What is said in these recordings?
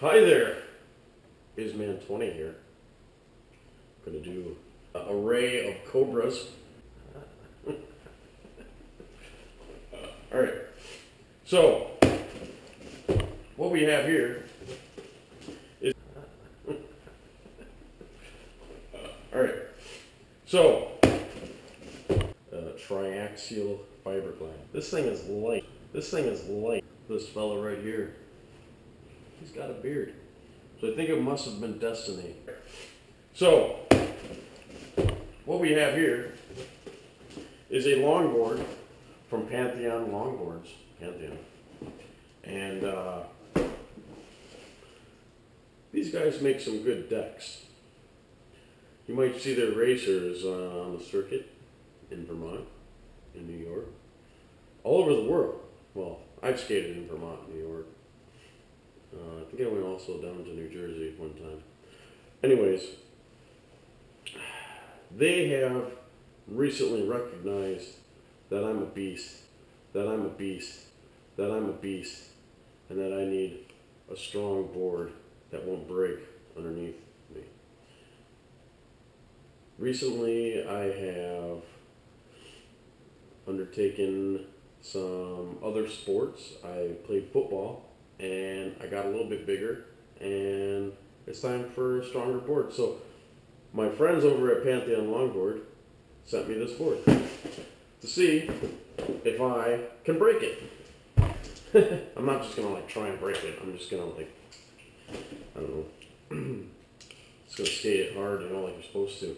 Hi there, Isman 20 here. I'm going to do an array of cobras. Alright, so what we have here is alright, so triaxial fiberglass. This thing is light. This thing is light. This fella right here, he's got a beard. So I think it must have been destiny. So what we have here is a longboard from Pantheon Longboards. Pantheon. And these guys make some good decks. You might see their racers on the circuit in Vermont, in New York, all over the world. Well, I've skated in Vermont, New York. I think I went also down to New Jersey one time. Anyways, they have recently recognized that I'm a beast, that I'm a beast, that I'm a beast, and that I need a strong board that won't break underneath me. Recently, I have undertaken some other sports. I played football, and I got a little bit bigger, and it's time for a stronger board. So my friends over at Pantheon Longboard sent me this board to see if I can break it. I'm not just gonna like try and break it. I'm just gonna like, I don't know, just gonna skate it hard, you know, like you're supposed to.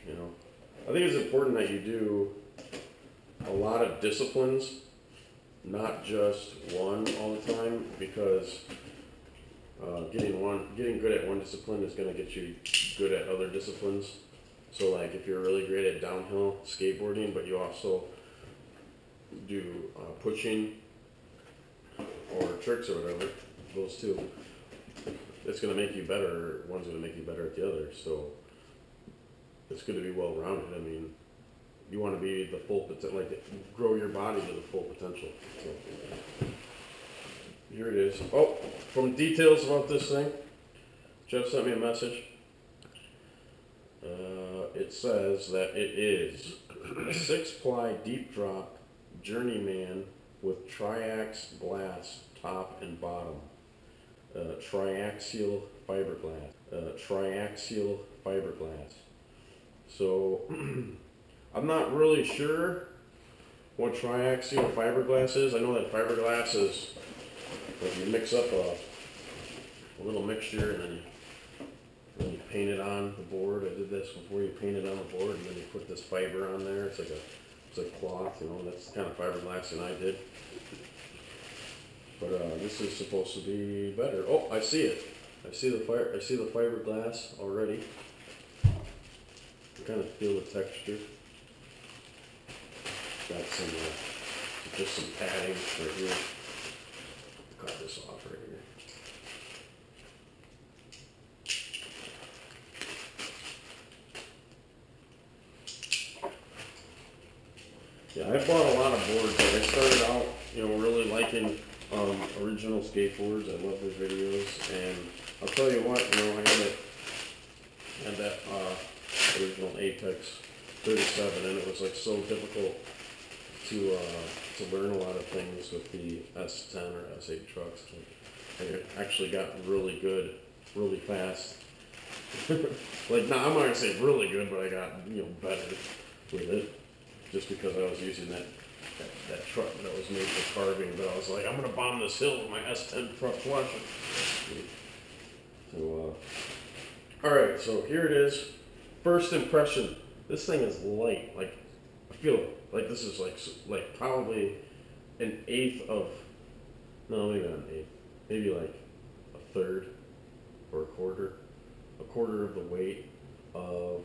You know, I think it's important that you do a lot of disciplines, not just one all the time, because getting good at one discipline is going to get you good at other disciplines. So like if you're really great at downhill skateboarding, but you also do pushing or tricks or whatever, those two, it's going to make you better. One's going to make you better at the other. So it's good to be well-rounded. I mean, you want to be the full potential, like grow your body to the full potential. So here it is. Oh, from details about this thing, Jeff sent me a message. It says that it is a 6-ply deep drop journeyman with triax glass top and bottom. Triaxial fiberglass. Triaxial fiberglass. So I'm not really sure what triaxial fiberglass is. I know that fiberglass is like you mix up a little mixture and then you paint it on the board. I did this before. You paint it on the board and then you put this fiber on there. It's like cloth, you know. That's the kind of fiberglass that I did. But this is supposed to be better. Oh, I see it. I see the fiberglass already. You kind of feel the texture. Got some, just some padding right here. Cut this off right here. Yeah, I bought a lot of boards. Like I started out, you know, really liking original skateboards. I love their videos, and I'll tell you what, you know, I had that original Apex 37, and it was like so difficult to learn a lot of things with the S10 or S8 trucks. I actually got really good, really fast. Like, no, I'm not gonna say really good, but I got, you know, better with it, just because I was using that truck that was made for carving. But I was like, I'm gonna bomb this hill with my S10 truck flushing. So, all right, so here it is. First impression. This thing is light. Like, I feel like this is like probably an eighth of, no, maybe not an eighth, maybe like a third or a quarter of the weight of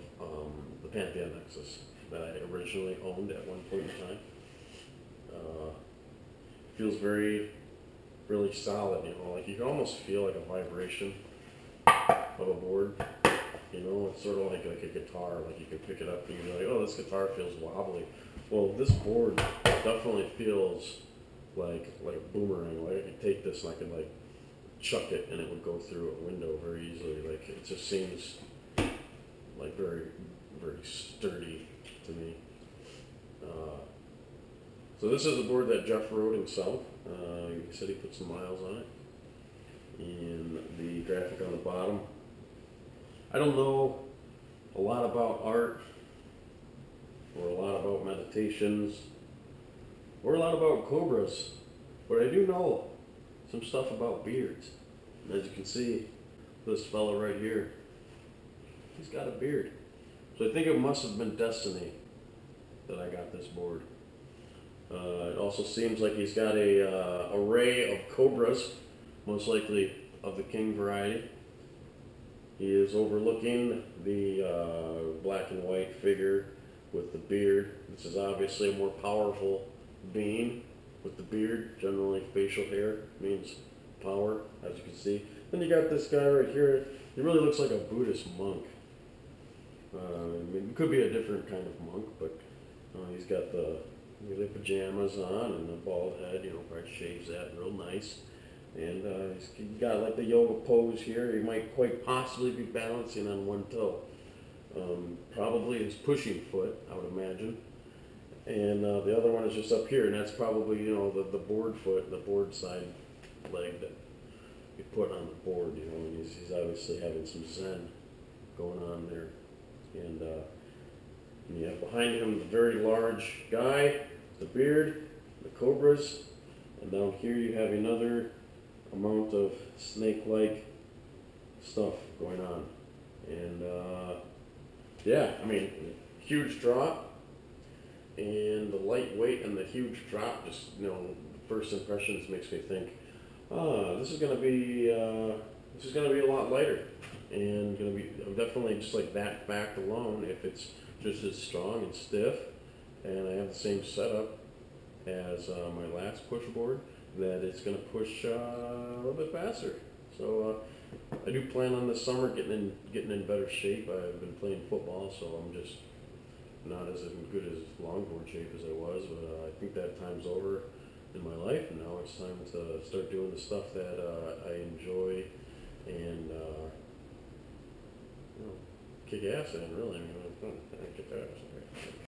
the Pantheon Nexus that I originally owned at one point in time. Feels really solid, you know, like you can almost feel like a vibration of a board. You know, it's sort of like a guitar, like you can pick it up and you're like, oh, this guitar feels wobbly. Well, this board definitely feels like a boomerang. Like I could take this and I could like chuck it and it would go through a window very easily. Like, it just seems like very, very sturdy to me. So this is the board that Jeff rode himself. He said he put some miles on it. And the graphic on the bottom. I don't know a lot about art, or a lot about meditations, or a lot about cobras, but I do know some stuff about beards. And as you can see, this fella right here, he's got a beard. So I think it must have been destiny that I got this board. It also seems like he's got a array of cobras, most likely of the king variety. He is overlooking the black and white figure with the beard. This is obviously a more powerful being with the beard. Generally, facial hair means power, as you can see. Then you got this guy right here. He really looks like a Buddhist monk. I mean, it could be a different kind of monk, but he's got the pajamas on and the bald head. You know, probably shaves that real nice. And he's got like the yoga pose here. He might quite possibly be balancing on one toe. Probably his pushing foot, I would imagine. And the other one is just up here, and that's probably, you know, the board foot, the board side leg that you put on the board, you know, and he's obviously having some zen going on there. And you have behind him the very large guy, the beard, the cobras, and down here you have another amount of snake-like stuff going on. And yeah, I mean, huge drop, and the lightweight and the huge drop just, you know, the first impressions makes me think, this is gonna be a lot lighter, and gonna be definitely just like that fact alone, if it's just as strong and stiff, and I have the same setup as my last push board, that it's going to push a little bit faster. So I do plan on this summer getting in better shape. I've been playing football, so I'm just not as good as longboard shape as I was, but I think that time's over in my life, and now it's time to start doing the stuff that I enjoy and you know, kick ass in, really. I mean, I kick ass.